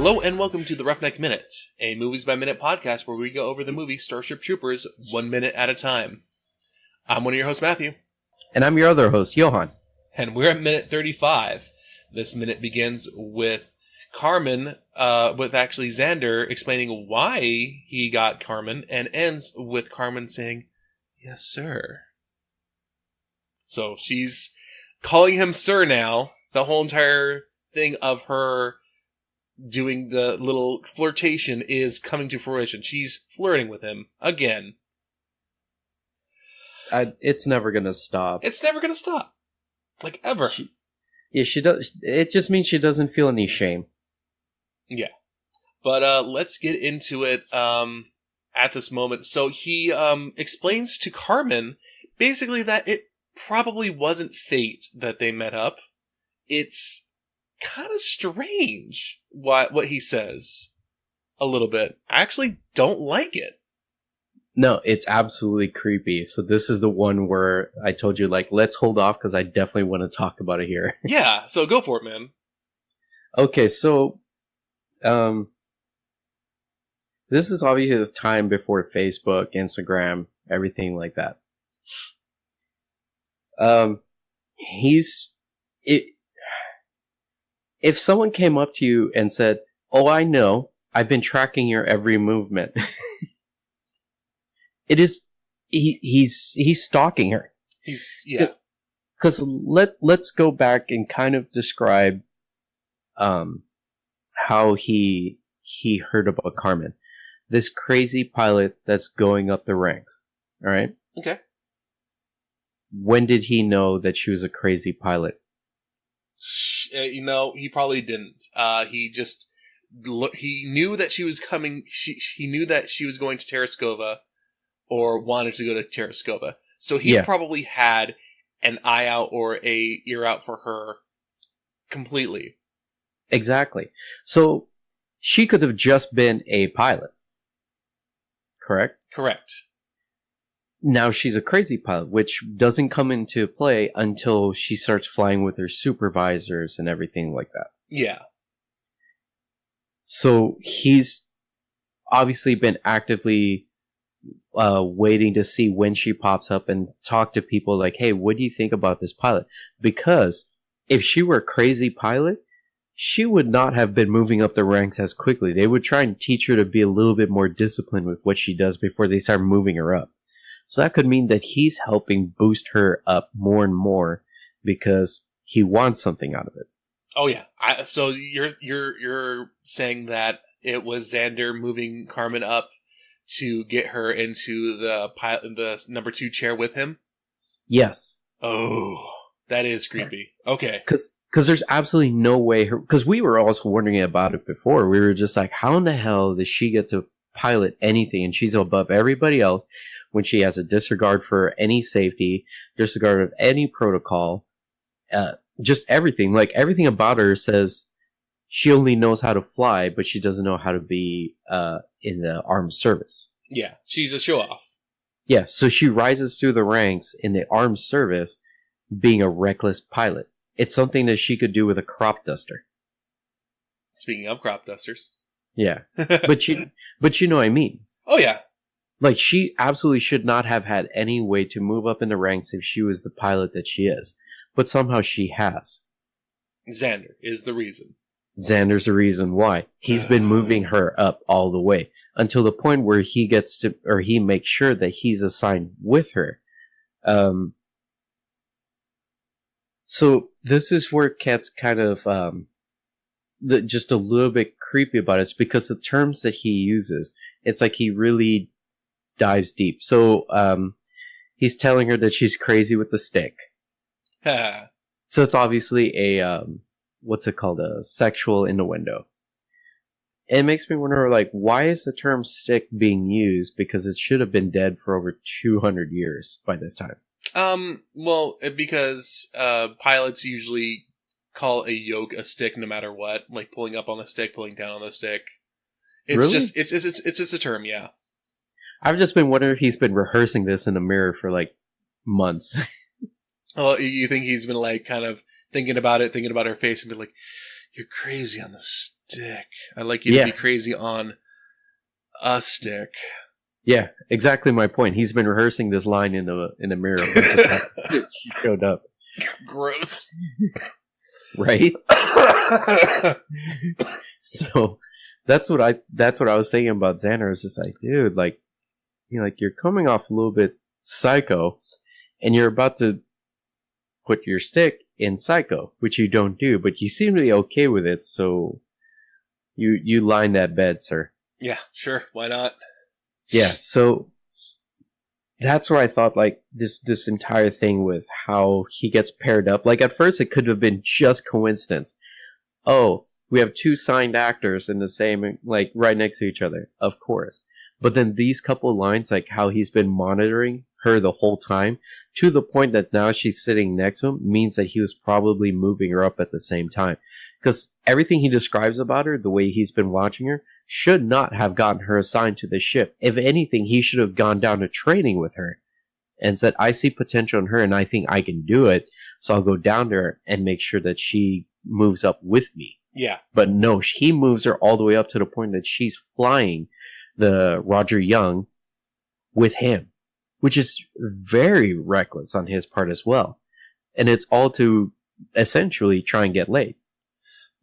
Hello and welcome to the Roughneck Minute, a Movies by Minute podcast where we go over the movie Starship Troopers 1 minute at a time. I'm one of your hosts, Matthew. And I'm your other host, Johann. And we're at minute 35. This minute begins with Carmen, with actually Xander explaining why he got Carmen, and ends with Carmen saying, "Yes, sir." So she's calling him sir now. The whole entire thing of her doing the little flirtation is coming to fruition. She's flirting with him again. It's never gonna stop. It's never gonna stop. Like, ever. She does. It just means she doesn't feel any shame. Yeah. But let's get into it at this moment. So he explains to Carmen basically that it probably wasn't fate that they met up. It's kind of strange what he says a little bit. I actually don't like it. No, it's absolutely creepy. So this is the one where I told you, like, let's hold off because I definitely want to talk about it here. Yeah, so go for it, man. Okay, so this is obviously his time before Facebook, Instagram, everything like that. If someone came up to you and said, "Oh, I know, I've been tracking your every movement," he's stalking her. Because let's go back and kind of describe how he heard about Carmen, this crazy pilot that's going up the ranks. All right. Okay. When did he know that she was a crazy pilot? He probably didn't. He knew that she was coming. He knew that she was going to Tereskova, or wanted to go to Tereskova. So he probably had an eye out or a ear out for her completely. Exactly. So she could have just been a pilot. Correct? Correct. Now she's a crazy pilot, which doesn't come into play until she starts flying with her supervisors and everything like that. Yeah. So he's obviously been actively waiting to see when she pops up and talk to people like, "Hey, what do you think about this pilot?" Because if she were a crazy pilot, she would not have been moving up the ranks as quickly. They would try and teach her to be a little bit more disciplined with what she does before they start moving her up. So that could mean that he's helping boost her up more and more because he wants something out of it. Oh yeah. So you're saying that it was Xander moving Carmen up to get her into the number 2 chair with him? Yes. Oh, that is creepy. Okay. Because there's absolutely no way because we were also wondering about it before. We were just like, how in the hell does she get to pilot anything and she's above everybody else? When she has a disregard for any safety, disregard of any protocol, just everything. Like, everything about her says she only knows how to fly, but she doesn't know how to be in the armed service. Yeah, she's a show-off. Yeah, so she rises through the ranks in the armed service being a reckless pilot. It's something that she could do with a crop duster. Speaking of crop dusters. Yeah, but you know what I mean. Oh, yeah. Like, she absolutely should not have had any way to move up in the ranks if she was the pilot that she is. But somehow she has. Xander is the reason. Xander's the reason why. He's been moving her up all the way. Until the point where he makes sure that he's assigned with her. So, this is where it gets kind of just a little bit creepy about it. It's because the terms that he uses, it's like he really dives deep. So he's telling her that she's crazy with the stick. So it's obviously a what's it called, a sexual innuendo. It makes me wonder, like, why is the term stick being used? Because it should have been dead for over 200 years by this time. Well, because pilots usually call a yoke a stick no matter what, like pulling up on the stick, pulling down on the stick. It's really? It's just a term, yeah. I've just been wondering if he's been rehearsing this in the mirror for like months. Oh, you think he's been like kind of thinking about her face and be like, You're crazy on the stick. I'd like you to be crazy on a stick. Yeah, exactly my point. He's been rehearsing this line in the mirror a bunch of times. She showed up. Gross. Right? So that's what I was thinking about Xander. I was just like, dude, like, you know, like you're coming off a little bit psycho, and you're about to put your stick in psycho, which you don't do, but you seem to be okay with it, so you line that bed, sir. Yeah, sure. Why not? Yeah, so that's where I thought, like, this entire thing with how he gets paired up. Like, at first it could have been just coincidence. Oh, we have two signed actors in the same, like, right next to each other. Of course. But then these couple lines, like how he's been monitoring her the whole time, to the point that now she's sitting next to him, means that he was probably moving her up at the same time. Because everything he describes about her, the way he's been watching her, should not have gotten her assigned to the ship. If anything, he should have gone down to training with her and said, I see potential in her and I think I can do it, so I'll go down to her and make sure that she moves up with me. Yeah. But no, he moves her all the way up to the point that she's flying the Roger Young with him, which is very reckless on his part as well. And it's all to essentially try and get laid.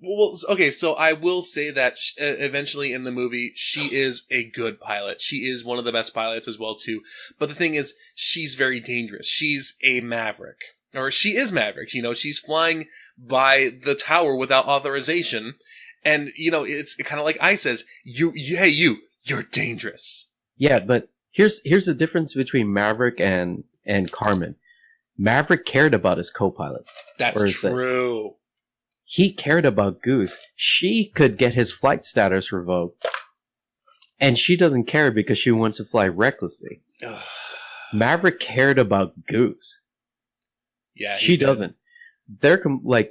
Well, okay, so I will say that eventually in the movie, she is a good pilot. She is one of the best pilots as well, too. But the thing is, she's very dangerous. She's a maverick. Or she is Maverick. You know, she's flying by the tower without authorization. And, you know, it's kind of like I says, you're dangerous. Yeah, but here's the difference between Maverick and Carmen. Maverick cared about his co-pilot. That's true. He cared about Goose. She could get his flight status revoked. And she doesn't care because she wants to fly recklessly. Maverick cared about Goose. Yeah, she doesn't. They're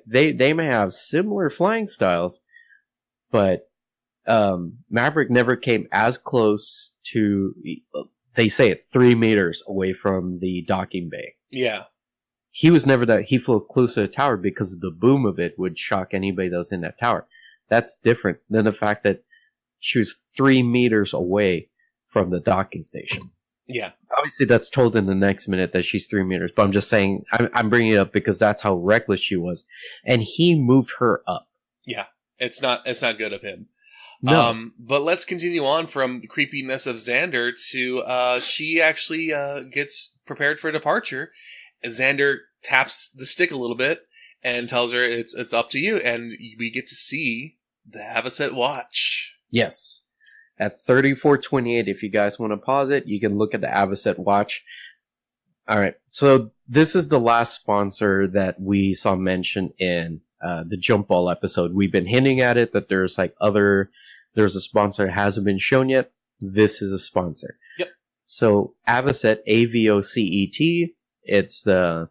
they may have similar flying styles, but Maverick never came as close to, they say it, 3 meters away from the docking bay. Yeah. He was never that. He flew close to the tower because the boom of it would shock anybody that was in that tower. That's different than the fact that she was 3 meters away from the docking station. Yeah. Obviously, that's told in the next minute that she's 3 meters. But I'm just saying, I'm bringing it up because that's how reckless she was. And he moved her up. Yeah. It's not good of him. No. But let's continue on from the creepiness of Xander to, she actually, gets prepared for departure. And Xander taps the stick a little bit and tells her it's up to you. And we get to see the Avocet watch. Yes. At 34:28, if you guys want to pause it, you can look at the Avocet watch. All right. So this is the last sponsor that we saw mentioned in the Jump Ball episode. We've been hinting at it that there's a sponsor that hasn't been shown yet. This is a sponsor. Yep. So Avocet, AVOCET. It's the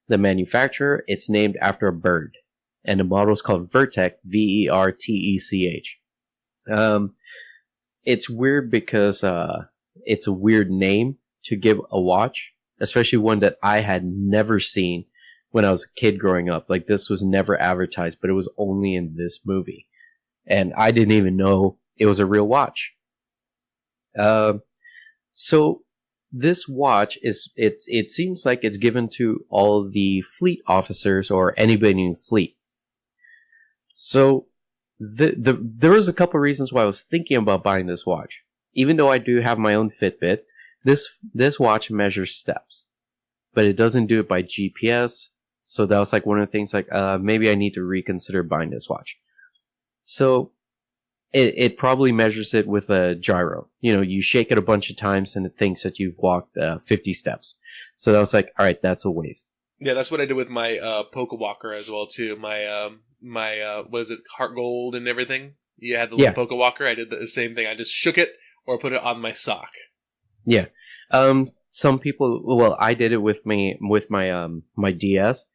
manufacturer. It's named after a bird, and the model is called Vertech, VERTECH. It's weird because it's a weird name to give a watch, especially one that I had never seen when I was a kid growing up. Like, this was never advertised, but it was only in this movie, and I didn't even know it was a real watch. So this watch it seems like it's given to all the fleet officers or anybody in fleet. So there was a couple of reasons why I was thinking about buying this watch. Even though I do have my own Fitbit, this watch measures steps, but it doesn't do it by GPS. So that was like one of the things, like, maybe I need to reconsider buying this watch. So it probably measures it with a gyro. You know, you shake it a bunch of times and it thinks that you've walked 50 steps. So that was like, all right, that's a waste. Yeah, that's what I did with my Poke Walker as well too. My what is it, Heart Gold and everything. You had the little Poke Walker. I did the same thing. I just shook it or put it on my sock. Yeah. Some people, well, I did it with my DS.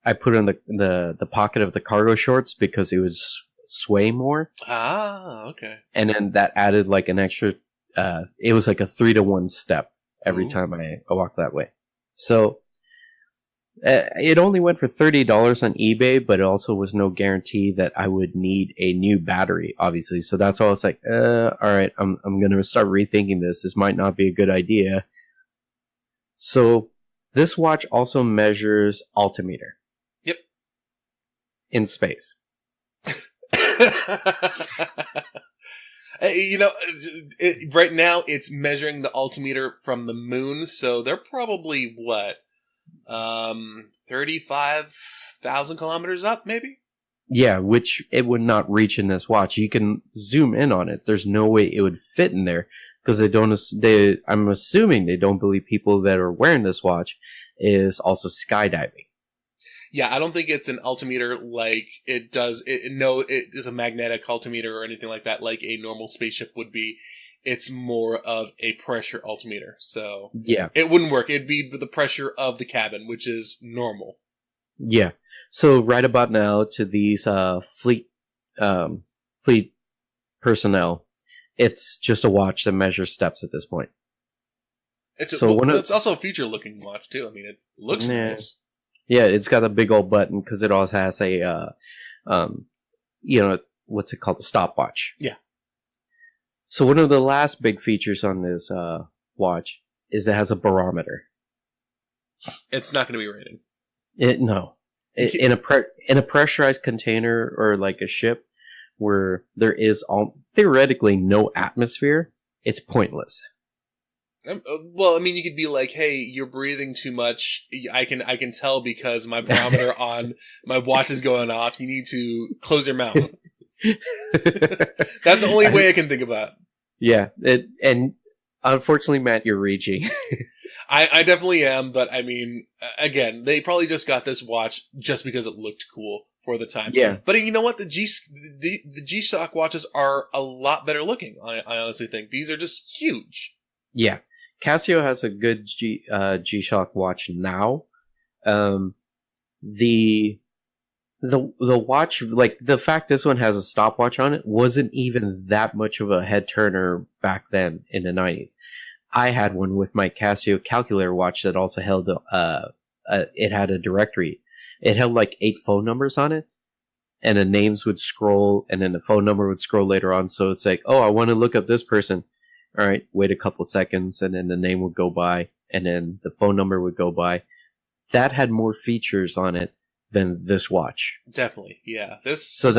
I put it in the pocket of the cargo shorts because it would sway more. Ah, okay. And then that added like an extra. It was like a 3-to-1 step every time I walked that way. So It only went for $30 on eBay, but it also was no guarantee that I would need a new battery, obviously. So that's why I was like, all right, I'm gonna start rethinking this. This might not be a good idea. So this watch also measures altimeter. Yep. In space. Right now it's measuring the altimeter from the moon, so they're probably 35,000 kilometers up, maybe? Yeah, which it would not reach in this watch. You can zoom in on it. There's no way it would fit in there because I'm assuming they don't believe people that are wearing this watch is also skydiving. Yeah, I don't think it's an altimeter like it does. It is a magnetic altimeter or anything like that, like a normal spaceship would be. It's more of a pressure altimeter, so yeah, it wouldn't work. It'd be the pressure of the cabin, which is normal. Yeah. So right about now, to these fleet personnel, it's just a watch that measures steps at this point. It's also a future-looking watch too. I mean, it looks nice. Yeah, it's got a big old button because it also has a, what's it called, a stopwatch. Yeah. So one of the last big features on this watch is it has a barometer. It's not going to be raining. In a pressurized container or like a ship where there is theoretically no atmosphere, it's pointless. Well, I mean, you could be like, "Hey, you're breathing too much. I can tell because my barometer on my watch is going off. You need to close your mouth." That's the only way I can think about. Yeah, and unfortunately, Matt, you're reaching. I definitely am, but I mean, again, they probably just got this watch just because it looked cool for the time. Yeah. But you know what? The G-Shock watches are a lot better looking. I honestly think these are just huge. Yeah. Casio has a good G-Shock watch now. The watch, like the fact this one has a stopwatch on it, wasn't even that much of a head turner back then in the 90s. I had one with my Casio calculator watch that also held it had a directory. It held like 8 phone numbers on it, and the names would scroll, and then the phone number would scroll later on. So it's like, oh, I want to look up this person. All right, wait a couple seconds, and then the name would go by, and then the phone number would go by. That had more features on it than this watch. Definitely, yeah. So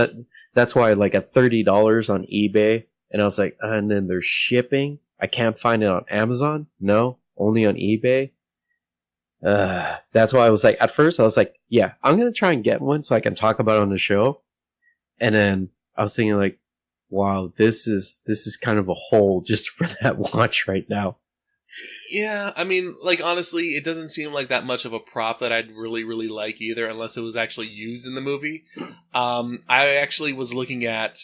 that's why, like, at $30 on eBay, and I was like, and then there's shipping. I can't find it on Amazon. No, only on eBay. That's why I was like, at first I was like, yeah, I'm gonna try and get one so I can talk about it on the show. And then I was thinking like, wow, this is kind of a hole just for that watch right now. Yeah, I mean, like, honestly, it doesn't seem like that much of a prop that I'd really, really like either, unless it was actually used in the movie. I actually was looking at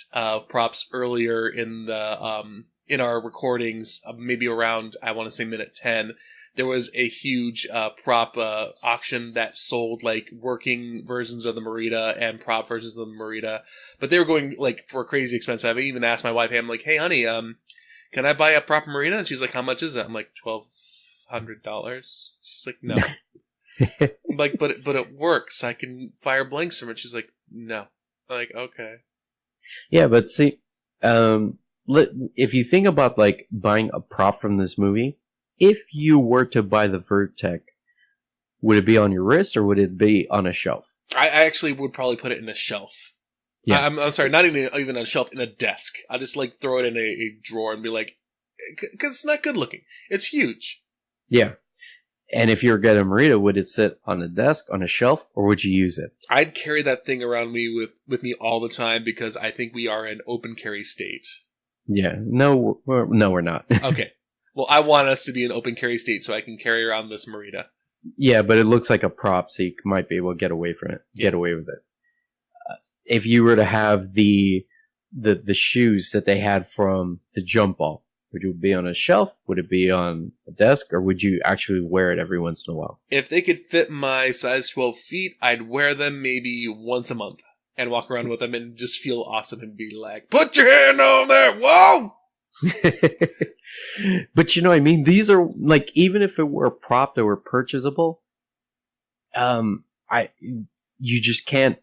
props earlier in the in our recordings, maybe around, I want to say minute 10. There was a huge prop auction that sold like working versions of the Merida and prop versions of the Merida, but they were going like for crazy expensive. I even asked my wife, hey, I'm like, hey, honey, can I buy a prop Merida? And she's like, how much is it? I'm like, $1,200. She's like, no. I'm like, but it works. I can fire blanks from it. She's like, no. I'm like, okay. Yeah, but see, if you think about like buying a prop from this movie, if you were to buy the Vertec, would it be on your wrist or would it be on a shelf? I actually would probably put it in a shelf. Yeah. I'm sorry, not even on a shelf, in a desk. I'll just like throw it in a drawer and be like, because it's not good looking. It's huge. Yeah. And if you were getting a Merida, would it sit on a desk, on a shelf, or would you use it? I'd carry that thing around me with me all the time because I think we are in open carry state. Yeah. No, we're not. Okay. Well, I want us to be an open carry state so I can carry around this Merida. Yeah, but it looks like a prop, so you might be able to get away from it. Yeah. Get away with it. If you were to have the shoes that they had from the jump ball, would it be on a shelf? Would it be on a desk? Or would you actually wear it every once in a while? If they could fit my size 12 feet, I'd wear them maybe once a month and walk around with them and just feel awesome and be like, put your hand on there, whoa! But you know what I mean? These are like, even if it were a prop that were purchasable, I you just can't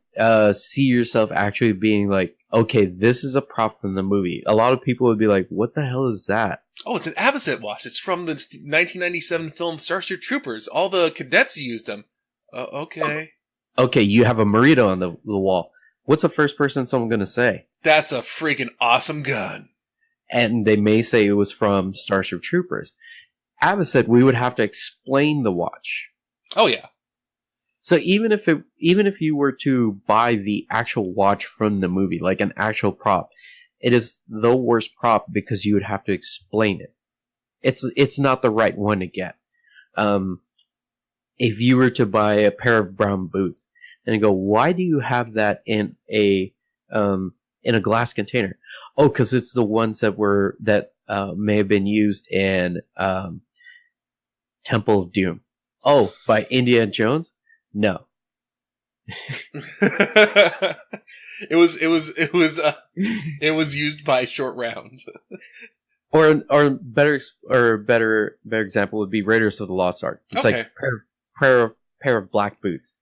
see yourself actually being like, okay, this is a prop from the movie. A lot of people would be like, what the hell is that? Oh, it's an Avocet watch. It's from the 1997 film Starship Troopers. All the cadets used them. Okay. Okay, you have a Merida on the wall. What's the first person someone's going to say? That's a freaking awesome gun. And they may say it was from Starship Troopers. Avocet, we would have to explain the watch. Oh, yeah. So even if you were to buy the actual watch from the movie, like an actual prop, it is the worst prop because you would have to explain it. It's not the right one to get. If you were to buy a pair of brown boots and you go, why do you have that in a glass container? Oh, because it's the ones that may have been used in Temple of Doom. Oh, by Indiana Jones? No. It was used by Short Round. Or better example would be Raiders of the Lost Ark. It's okay. like pair of black boots.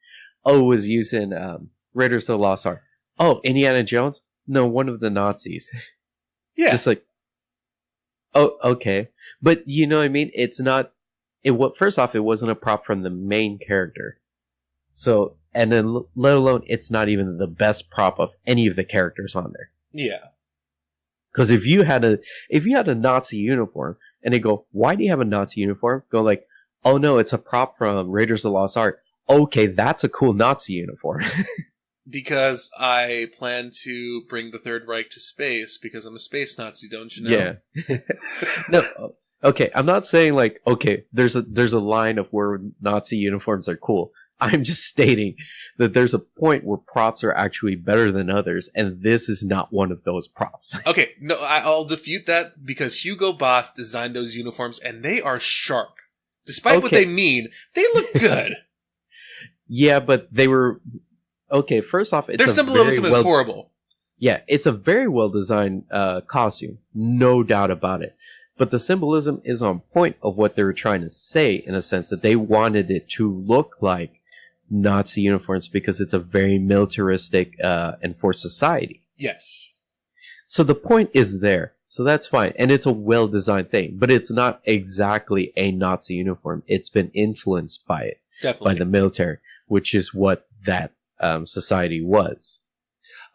Oh, it was used in Raiders of the Lost Ark. Oh, Indiana Jones? No, one of the Nazis. Yeah. Just like, oh, okay. But you know what I mean? It's not. First off, it wasn't a prop from the main character. So, and then let alone, it's not even the best prop of any of the characters on there. Yeah. Because if you had a Nazi uniform and they go, why do you have a Nazi uniform? Go like, oh no, it's a prop from Raiders of the Lost Ark. Okay, that's a cool Nazi uniform. Because I plan to bring the Third Reich to space because I'm a space Nazi, don't you know? Yeah. No, okay, I'm not saying like, okay, there's a line of where Nazi uniforms are cool. I'm just stating that there's a point where props are actually better than others, and this is not one of those props. Okay, no, I'll defute that because Hugo Boss designed those uniforms, and they are sharp. Despite what they mean, they look good. Yeah, but they were... Okay, first off, their symbolism is horrible. Yeah, it's a very well-designed costume, no doubt about it. But the symbolism is on point of what they were trying to say, in a sense that they wanted it to look like Nazi uniforms because it's a very militaristic enforced society. Yes. So the point is there. So that's fine. And it's a well-designed thing. But it's not exactly a Nazi uniform. It's been influenced by it. Definitely. By the military, which is what that society was.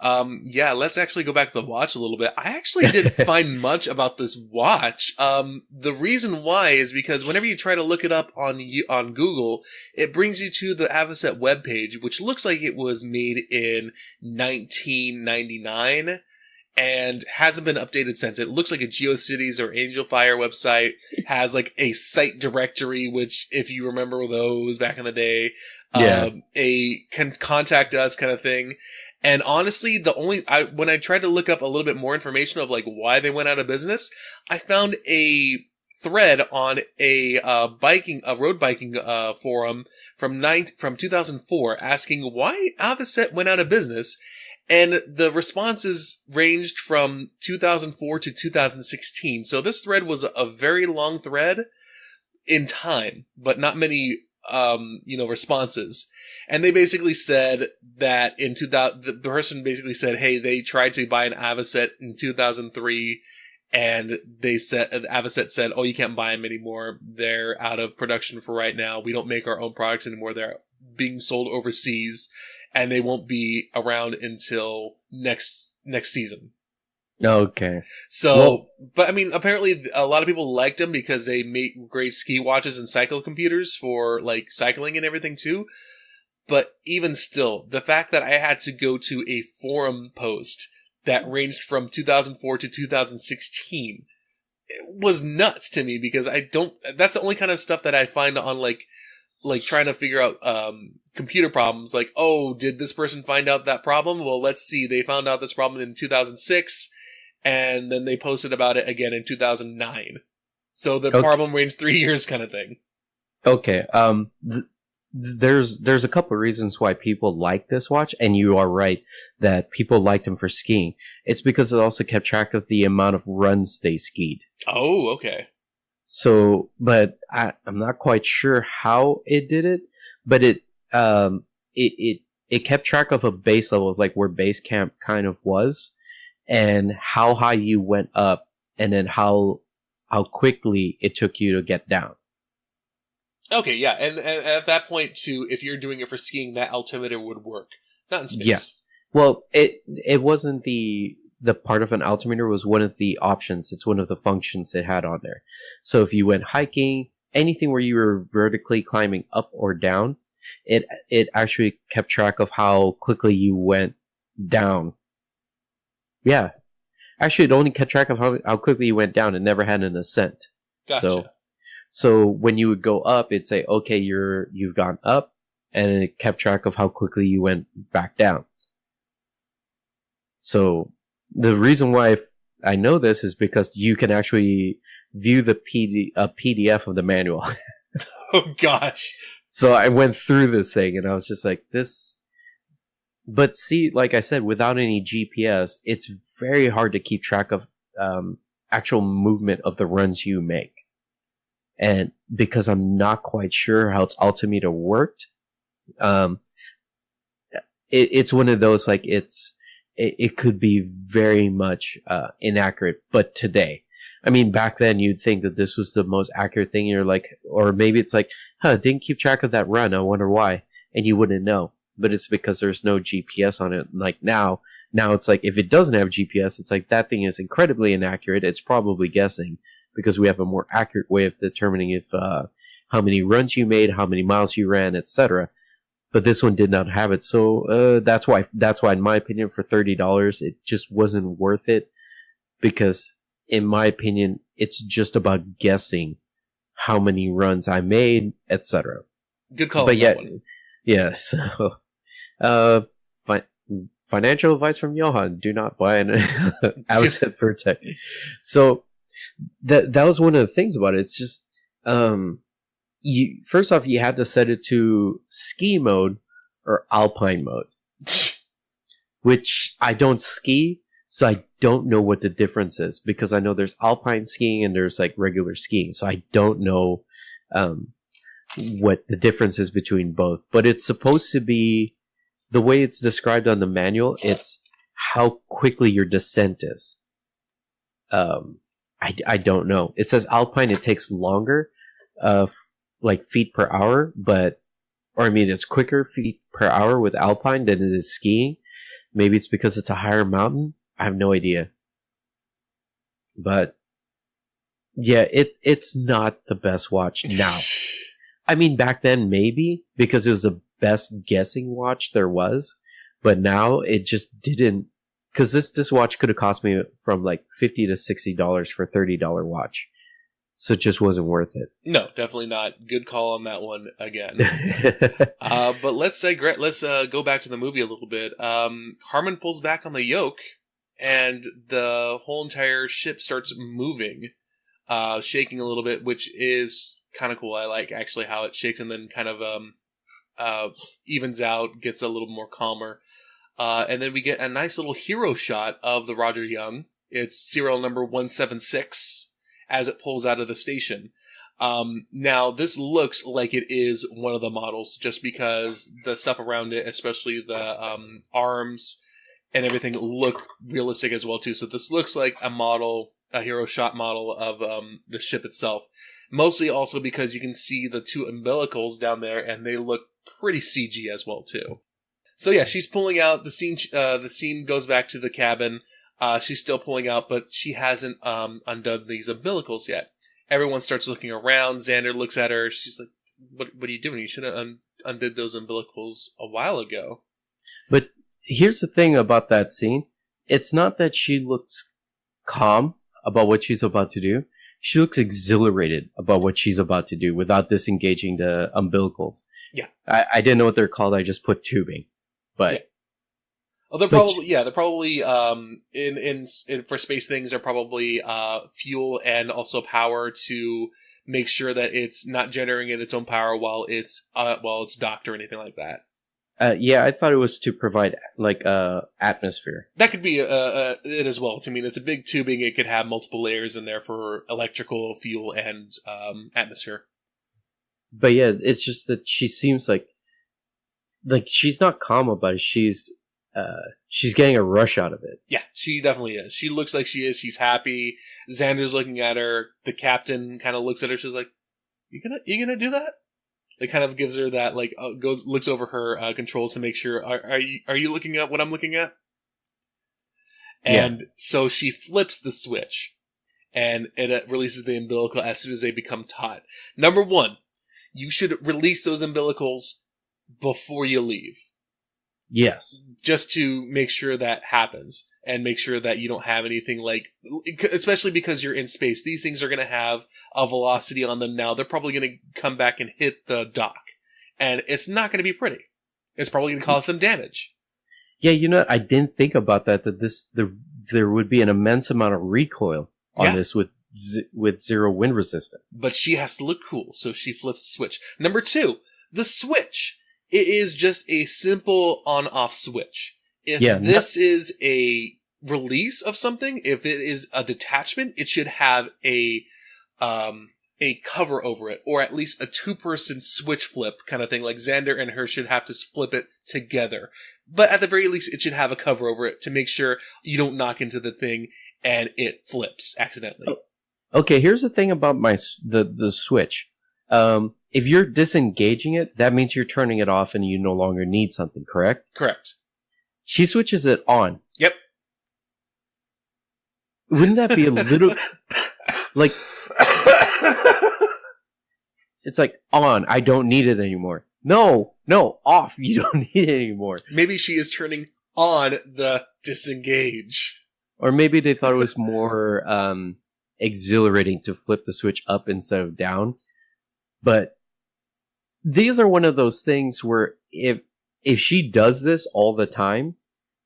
Yeah, let's actually go back to the watch a little bit. I actually didn't find much about this watch. The reason why is because whenever you try to look it up on Google, it brings you to the Avocet webpage, which looks like it was made in 1999 and hasn't been updated since. It looks like a GeoCities or Angel Fire website, has like a site directory, which if you remember those back in the day, a contact us kind of thing. And honestly, when I tried to look up a little bit more information of like why they went out of business, I found a thread on a road biking forum from 2004 asking why Avocet went out of business, and the responses ranged from 2004 to 2016. So this thread was a very long thread in time, but not many responses. And they basically said that the person basically said, hey, they tried to buy an Avocet in 2003 and Avocet said, oh, you can't buy them anymore. They're out of production for right now. We don't make our own products anymore. They're being sold overseas and they won't be around until next season. Okay. So, but I mean, apparently a lot of people liked them because they make great ski watches and cycle computers for like cycling and everything too. But even still, the fact that I had to go to a forum post that ranged from 2004 to 2016 was nuts to me because that's the only kind of stuff that I find on like trying to figure out, computer problems. Like, oh, did this person find out that problem? Well, let's see. They found out this problem in 2006 and then they posted about it again in 2009. So the problem ranged 3 years kind of thing. Okay. There's a couple of reasons why people like this watch, and you are right that people liked them for skiing. It's because it also kept track of the amount of runs they skied. Oh, okay. So, but I'm not quite sure how it did it, but it kept track of a base level, like where base camp kind of was, and how high you went up, and then how quickly it took you to get down. Okay, yeah, and at that point too, if you're doing it for skiing, that altimeter would work. Not in space. Yeah. Well, it wasn't the part of an altimeter, was one of the options. It's one of the functions it had on there. So if you went hiking, anything where you were vertically climbing up or down, it actually kept track of how quickly you went down. Yeah. Actually, it only kept track of how quickly you went down. It never had an ascent. Gotcha. So when you would go up, it'd say, okay, you've gone up, and it kept track of how quickly you went back down. So the reason why I know this is because you can actually view the PDF of the manual. Oh gosh. So I went through this thing, and I was just like, this. But see, like I said, without any GPS, it's very hard to keep track of actual movement of the runs you make. And because I'm not quite sure how its altimeter worked, it's one of those, like, it could be very much inaccurate. But today, I mean, back then you'd think that this was the most accurate thing. You're like, or maybe it's like, didn't keep track of that run. I wonder why. And you wouldn't know. But it's because there's no GPS on it. Like now it's like, if it doesn't have GPS, it's like that thing is incredibly inaccurate. It's probably guessing, because we have a more accurate way of determining if how many runs you made, how many miles you ran, etc. But this one did not have it, so that's why, in my opinion, for $30, it just wasn't worth it. Because, in my opinion, it's just about guessing how many runs I made, etc. Good call. But yeah. So, financial advice from Johann: do not buy an outset for tech. So that was one of the things about it. It's just you, first off, you had to set it to ski mode or alpine mode, which I don't ski, so I don't know what the difference is, because I know there's alpine skiing and there's like regular skiing, so I don't know what the difference is between both. But it's supposed to be, the way it's described on the manual, it's how quickly your descent is. I don't know. It says alpine, it takes longer, like feet per hour, it's quicker feet per hour with alpine than it is skiing. Maybe it's because it's a higher mountain. I have no idea. But yeah, it's not the best watch now. I mean, back then maybe, because it was the best guessing watch there was, but now it just didn't. Because this watch could have cost me from like $50 to $60 for a $30 watch. So it just wasn't worth it. No, definitely not. Good call on that one again. But let's go back to the movie a little bit. Carmen pulls back on the yoke, and the whole entire ship starts moving, shaking a little bit, which is kind of cool. I like actually how it shakes and then kind of evens out, gets a little more calmer. And then we get a nice little hero shot of the Roger Young. It's serial number 176 as it pulls out of the station. Now, this looks like it is one of the models, just because the stuff around it, especially the arms and everything, look realistic as well, too. So this looks like a hero shot model of the ship itself. Mostly also because you can see the two umbilicals down there, and they look pretty CG as well, too. So yeah, she's pulling out. The scene goes back to the cabin. She's still pulling out, but she hasn't undone these umbilicals yet. Everyone starts looking around. Xander looks at her. She's like, "What are you doing? You should have undid those umbilicals a while ago." But here's the thing about that scene: it's not that she looks calm about what she's about to do. She looks exhilarated about what she's about to do without disengaging the umbilicals. Yeah, I didn't know what they're called. I just put tubing. But yeah. Oh, they're probably in for space things, they're probably fuel and also power to make sure that it's not generating its own power while it's docked or anything like that. Yeah, I thought it was to provide like atmosphere. That could be it as well. I mean, it's a big tubing; it could have multiple layers in there for electrical, fuel, and atmosphere. But yeah, it's just that she seems like like she's not calm about it. She's getting a rush out of it. Yeah, she definitely is. She looks like she is. She's happy. Xander's looking at her. The captain kind of looks at her. She's like, you gonna do that? It kind of gives her that, like, looks over her controls to make sure, are you looking at what I'm looking at? And so she flips the switch, and it releases the umbilical as soon as they become taut. Number one, you should release those umbilicals before you leave. Yes. Just to make sure that happens, and make sure that you don't have anything like, especially because you're in space, these things are going to have a velocity on them now. They're probably going to come back and hit the dock, and it's not going to be pretty. It's probably going to cause some damage. Yeah, you know what? I didn't think about that there would be an immense amount of recoil on this with zero wind resistance. But she has to look cool, so she flips the switch. Number two, the switch. It is just a simple on-off switch. If this is a release of something, if it is a detachment, it should have a cover over it, or at least a two-person switch flip kind of thing. Like Xander and her should have to flip it together. But at the very least, it should have a cover over it to make sure you don't knock into the thing and it flips accidentally. Okay, here's the thing about the switch. If you're disengaging it, that means you're turning it off and you no longer need something, correct? Correct. She switches it on. Yep. Wouldn't that be a little like it's like on, I don't need it anymore. No, off, you don't need it anymore. Maybe she is turning on the disengage. Or maybe they thought it was more exhilarating to flip the switch up instead of down. But these are one of those things where if she does this all the time,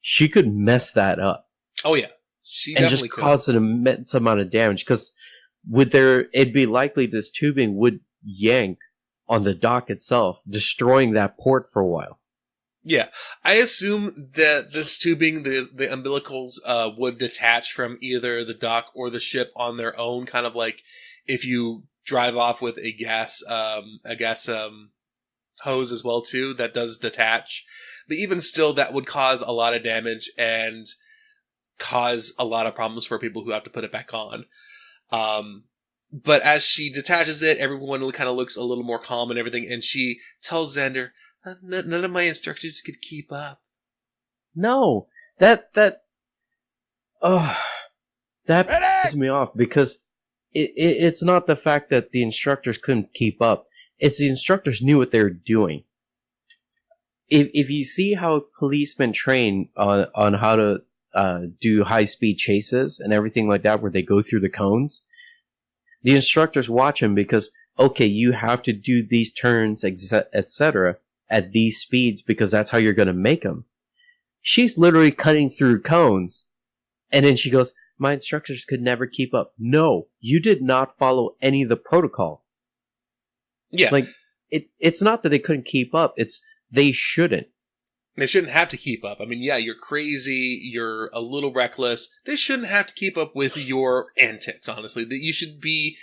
she could mess that up. Oh yeah, she and definitely just cause an immense amount of damage. Because it'd be likely this tubing would yank on the dock itself, destroying that port for a while. Yeah, I assume that this tubing, the umbilicals, would detach from either the dock or the ship on their own, kind of like if you drive off with a gas hose as well too, that does detach. But even still, that would cause a lot of damage and cause a lot of problems for people who have to put it back on. But as she detaches it, everyone kind of looks a little more calm and everything, and she tells Xander, none of my instructors could keep up. No, that pisses me off, because it's not the fact that the instructors couldn't keep up. It's the instructors knew what they were doing. If you see how policemen train on how to do high-speed chases and everything like that, where they go through the cones, the instructors watch them because, okay, you have to do these turns, etc., at these speeds because that's how you're going to make them. She's literally cutting through cones, and then she goes, my instructors could never keep up. No, you did not follow any of the protocol. Yeah. Like, it's not that they couldn't keep up, it's they shouldn't. They shouldn't have to keep up. I mean, yeah, you're crazy, you're a little reckless. They shouldn't have to keep up with your antics, honestly. That you should be,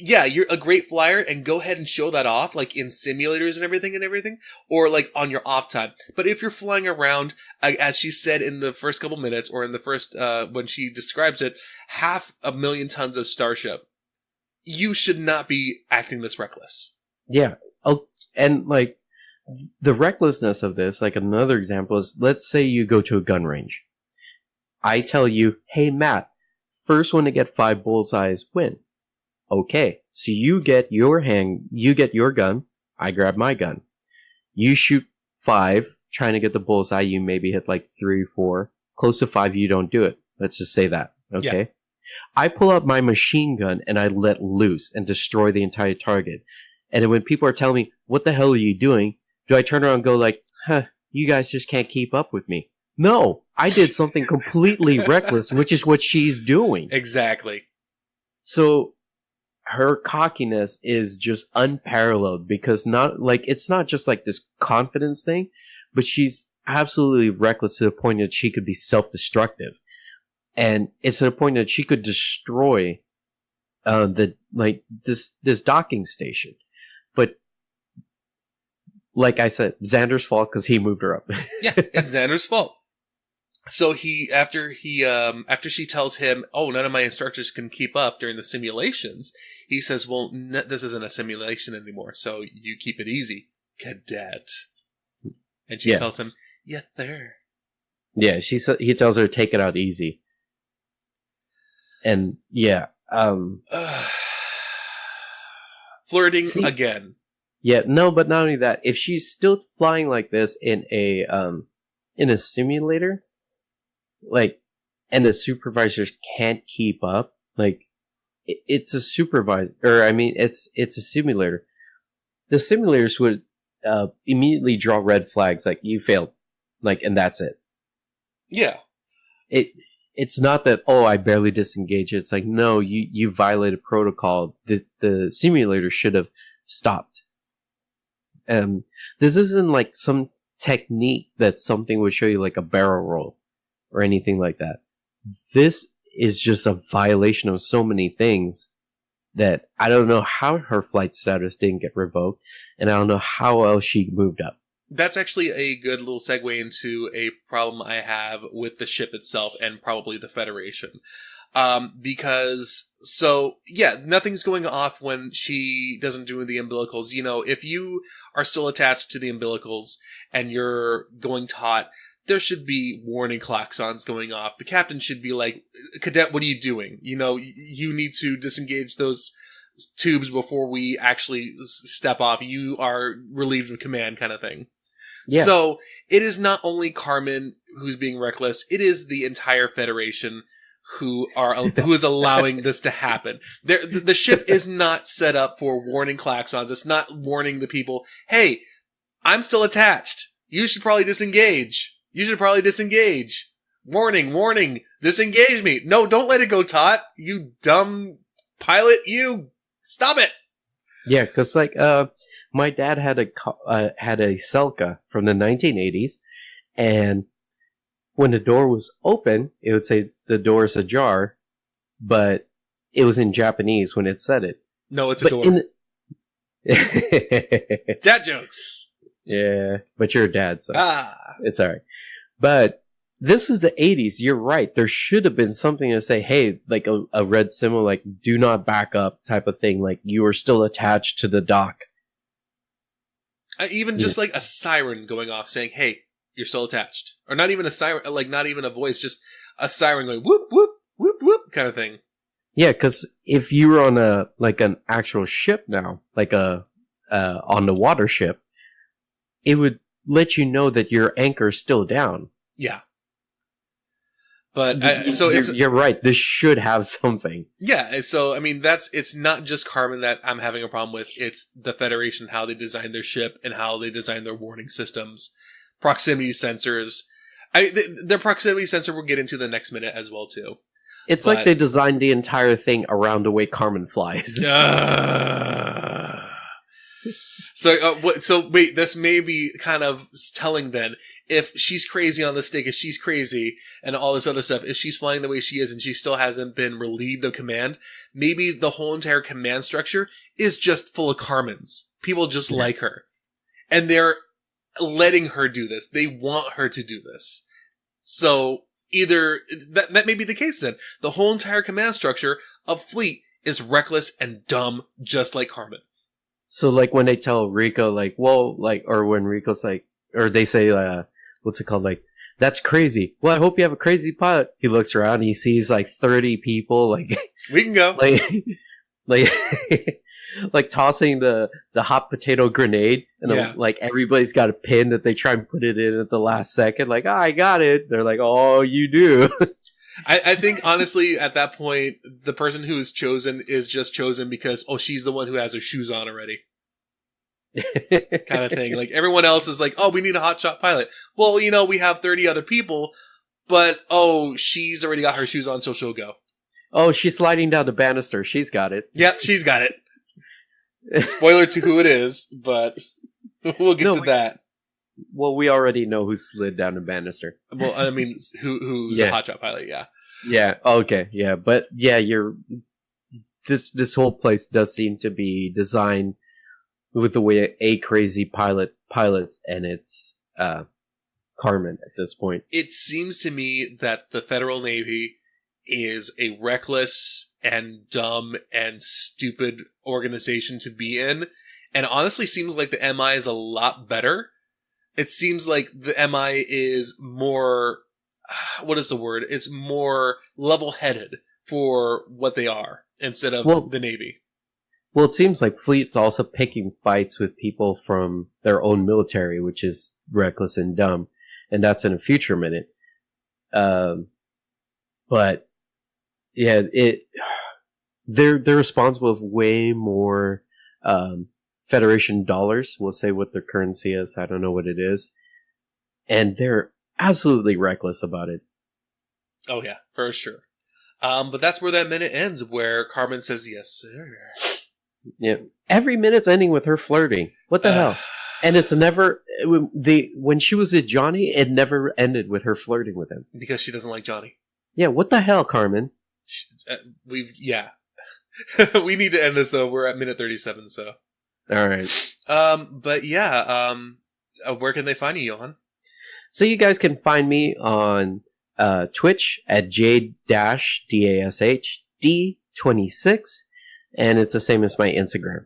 yeah, you're a great flyer, and go ahead and show that off, like in simulators and everything, or like on your off time. But if you're flying around, as she said in the first couple minutes, or in the first, when she describes it, 500,000 tons of starship, you should not be acting this reckless. Yeah. Oh, and like, the recklessness of this, like another example is, let's say you go to a gun range. I tell you, hey Matt, first one to get 5 bullseyes win. Okay, so you get your gun, I grab my gun. You shoot 5, trying to get the bullseye, you maybe hit like 3 or 4. Close to 5, you don't do it. Let's just say that, okay? Yeah. I pull out my machine gun and I let loose and destroy the entire target. And then when people are telling me, what the hell are you doing? Do I turn around and go like, you guys just can't keep up with me? No, I did something completely reckless, which is what she's doing. Exactly. So her cockiness is just unparalleled, because it's not just like this confidence thing, but she's absolutely reckless to the point that she could be self-destructive. And it's to the point that she could destroy this docking station. But like I said, Xander's fault because he moved her up. Yeah, it's Xander's fault. So after she tells him, "Oh, none of my instructors can keep up during the simulations," he says, "Well, this isn't a simulation anymore, so you keep it easy, cadet." And she tells him, "Yes, sir." Yeah, he tells her to take it out easy. And flirting again. Yeah, no, but not only that. If she's still flying like this in a simulator, like, and the supervisors can't keep up, like, it's a supervisor, or I mean, it's a simulator. The simulators would immediately draw red flags, like, you failed, like, and that's it. Yeah. It's not that, oh, I barely disengaged. It's like, no, you violated protocol. The simulator should have stopped. This isn't like some technique that something would show you, like a barrel roll or anything like that. This is just a violation of so many things that I don't know how her flight status didn't get revoked, and I don't know how else she moved up. That's actually a good little segue into a problem I have with the ship itself and probably the Federation. Because, nothing's going off when she doesn't do the umbilicals. You know, if you are still attached to the umbilicals and you're going taut, there should be warning klaxons going off. The captain should be like, "Cadet, what are you doing? You know, you need to disengage those tubes before we actually step off. You are relieved of command," kind of thing. Yeah. So it is not only Carmen who's being reckless; it is the entire Federation who is allowing this to happen. The ship is not set up for warning klaxons. It's not warning the people, "Hey, I'm still attached. You should probably disengage. Warning, warning, disengage me. No, don't let it go taut. You dumb pilot, you stop it." Yeah, because like my dad had a Selka from the 1980s, and when the door was open, it would say the door is ajar, but it was in Japanese when it said it. No, it's a door. Dad jokes. Yeah, but you're a dad, so it's all right. But this is the 80s. You're right. There should have been something to say, hey, like a red symbol, like do not back up type of thing. Like you are still attached to the dock. Even just like a siren going off saying, "Hey, you're still attached." Or not even a siren, like not even a voice, just a siren going whoop, whoop, whoop, whoop kind of thing. Yeah, because if you were on an actual ship now, like on the water ship, it would let you know that your anchor is still down. Yeah. But you're right. This should have something. Yeah. So, I mean, it's not just Carmen that I'm having a problem with. It's the Federation, how they design their ship and how they design their warning systems, proximity sensors. Their proximity sensor we'll get into the next minute as well, too. It's like they designed the entire thing around the way Carmen flies. So wait, this may be kind of telling then. If she's crazy on the stick, if she's crazy and all this other stuff, if she's flying the way she is and she still hasn't been relieved of command, maybe the whole entire command structure is just full of Carmens. People just like her. And they're letting her do this. They want her to do this. So either that may be the case then. The whole entire command structure of Fleet is reckless and dumb, just like Carmen. So like when they tell Rico, like, well, like, or when Rico's like, or they say, what's it called? Like, that's crazy. Well, I hope you have a crazy pilot. He looks around and he sees like 30 people, like, we can go. Like, like tossing the hot potato grenade, and like everybody's got a pin that they try and put it in at the last second. Like, I got it. They're like, oh, you do. I think honestly, at that point, the person who is chosen is just chosen because, oh, she's the one who has her shoes on already. Kind of thing. Like everyone else is like, oh, we need a hotshot pilot. Well, you know, we have 30 other people, but oh, she's already got her shoes on, so she'll go. Oh, she's sliding down the banister. She's got it. Yep, she's got it. Spoiler to who it is, but we'll get to that. Well, we already know who slid down the banister. Well, I mean, who's a hotshot pilot? Yeah. Yeah. Okay. Yeah, but yeah, this whole place does seem to be designed with the way a crazy pilot pilots, and it's Carmen at this point. It seems to me that the Federal Navy is a reckless and dumb and stupid organization to be in, and honestly seems like the MI is a lot better. It seems like the MI is more, what is the word? It's more level-headed for what they are instead of the Navy. Well, it seems like Fleet's also picking fights with people from their own military, which is reckless and dumb, and that's in a future minute. But yeah, they're responsible for way more Federation dollars. We'll say what their currency is. I don't know what it is, and they're absolutely reckless about it. Oh yeah, for sure. But that's where that minute ends, where Carmen says, "Yes, sir." Yeah, every minute's ending with her flirting. What the hell? And it's never when she was with Johnny, it never ended with her flirting with him because she doesn't like Johnny. Yeah, what the hell, Carmen? We need to end this though. We're at minute 37, so all right. But yeah, where can they find you, Johann? So you guys can find me on Twitch at J-DASHD26, and it's the same as my Instagram.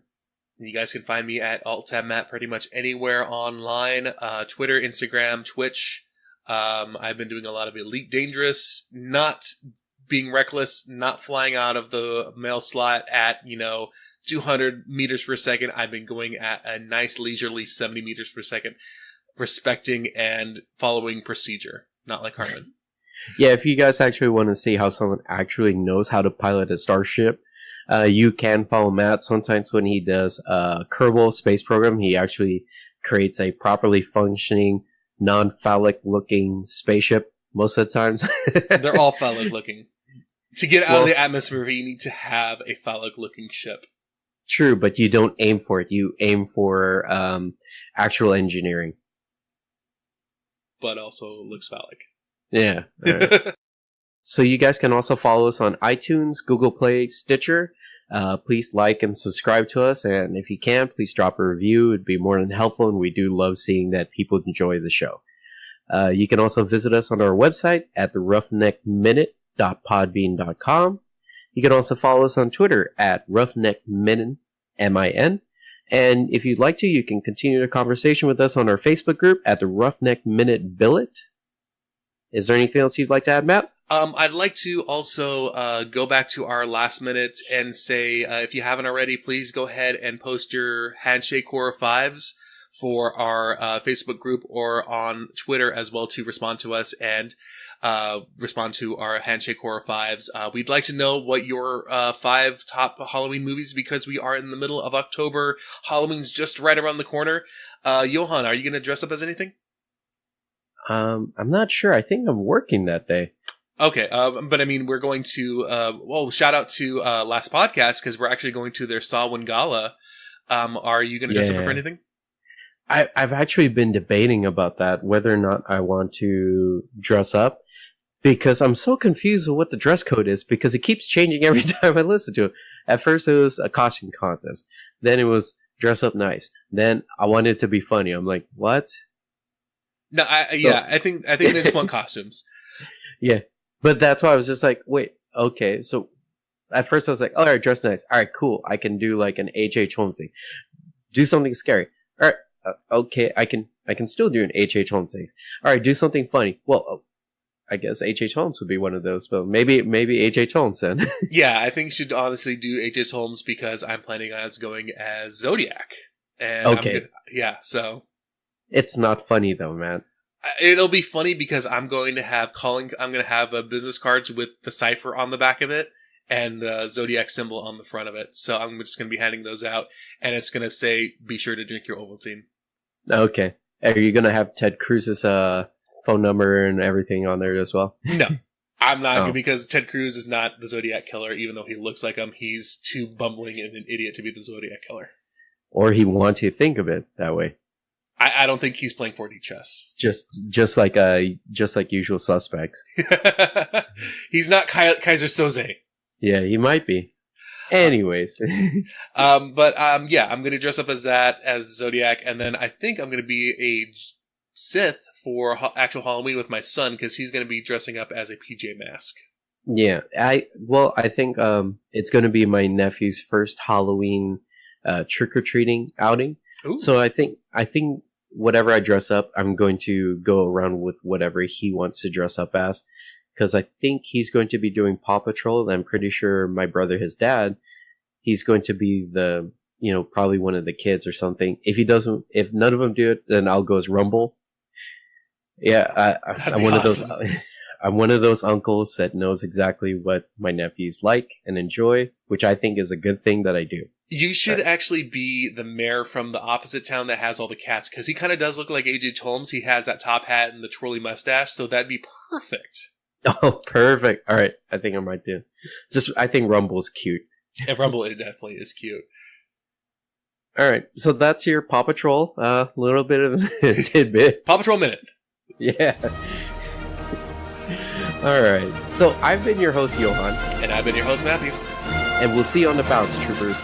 You guys can find me at AltTabMatt pretty much anywhere online. Twitter, Instagram, Twitch. I've been doing a lot of Elite Dangerous, not being reckless, not flying out of the mail slot at, 200 meters per second. I've been going at a nice leisurely 70 meters per second, respecting and following procedure, not like Carmen. Yeah, if you guys actually want to see how someone actually knows how to pilot a starship, you can follow Matt. Sometimes when he does Kerbal Space Program, he actually creates a properly functioning, non-phallic looking spaceship most of the times. They're all phallic looking. To get out of the atmosphere, you need to have a phallic looking ship. True, but you don't aim for it. You aim for actual engineering. But also looks phallic. Yeah. Right. So you guys can also follow us on iTunes, Google Play, Stitcher. Please like and subscribe to us, and if you can, please drop a review. It'd be more than helpful, and we do love seeing that people enjoy the show. You can also visit us on our website at theroughneckminute.podbean.com. You can also follow us on Twitter at roughneckminute, MIN. And if you'd like to, you can continue the conversation with us on our Facebook group at the Roughneck Minute Billet. Is there anything else you'd like to add, Matt? I'd like to also go back to our last minute and say, if you haven't already, please go ahead and post your handshake horror fives for our Facebook group or on Twitter as well to respond to us and respond to our handshake horror fives. We'd like to know what your 5 top Halloween movies, because we are in the middle of October. Halloween's just right around the corner. Johann, are you going to dress up as anything? I'm not sure. I think I'm working that day. Okay, but I mean, we're going to, shout out to last podcast, because we're actually going to their Samhain Gala. Are you going to dress up for anything? I've actually been debating about that, whether or not I want to dress up, because I'm so confused with what the dress code is, because it keeps changing every time I listen to it. At first it was a costume contest. Then it was dress up nice. Then I wanted it to be funny. I'm like, what? No, I think they just want costumes. Yeah. But that's why I was just like, wait, okay. So at first I was like, all right, dress nice. All right, cool. I can do like an H.H. Holmes thing. Do something scary. All right. Okay, I can still do an H.H. Holmes thing. All right, do something funny. Well, I guess H.H. Holmes would be one of those, but maybe H.H. Holmes then. Yeah, I think you should honestly do H.H. Holmes, because I'm planning on going as Zodiac. And okay. So it's not funny though, man. It'll be funny because I'm going to have business cards with the cipher on the back of it and the Zodiac symbol on the front of it. So I'm just going to be handing those out, and it's going to say, be sure to drink your Ovaltine. Okay. Are you going to have Ted Cruz's phone number and everything on there as well? No, I'm not, because Ted Cruz is not the Zodiac killer, even though he looks like him. He's too bumbling and an idiot to be the Zodiac killer. Or he wants you to think of it that way. I don't think he's playing 4D chess. Just like Usual Suspects. He's not Kaiser Soze. Yeah, he might be. Anyways. Yeah, I'm going to dress up as that, as Zodiac, and then I think I'm going to be a Sith for actual Halloween with my son, because he's going to be dressing up as a PJ Mask. Yeah, I think it's going to be my nephew's first Halloween trick or treating outing. Ooh. So I think whatever I dress up, I'm going to go around with whatever he wants to dress up as, because I think he's going to be doing Paw Patrol. And I'm pretty sure my brother, his dad, he's going to be the probably one of the kids or something. If none of them do it, then I'll go as Rumble. Yeah, I'm one awesome. of those. I'm one of those uncles that knows exactly what my nephews like and enjoy, which I think is a good thing that I do. You should actually be the mayor from the opposite town that has all the cats, because he kind of does look like H.H. Holmes. He has that top hat and the twirly mustache, so that'd be perfect. Oh, perfect. All right, I think I might do. I think Rumble's cute. And Rumble definitely is cute. All right, so that's your Paw Patrol. Little bit of a tidbit. Paw Patrol Minute. Yeah. All right. So I've been your host, Johann. And I've been your host, Matthew. And we'll see you on the bounce, troopers.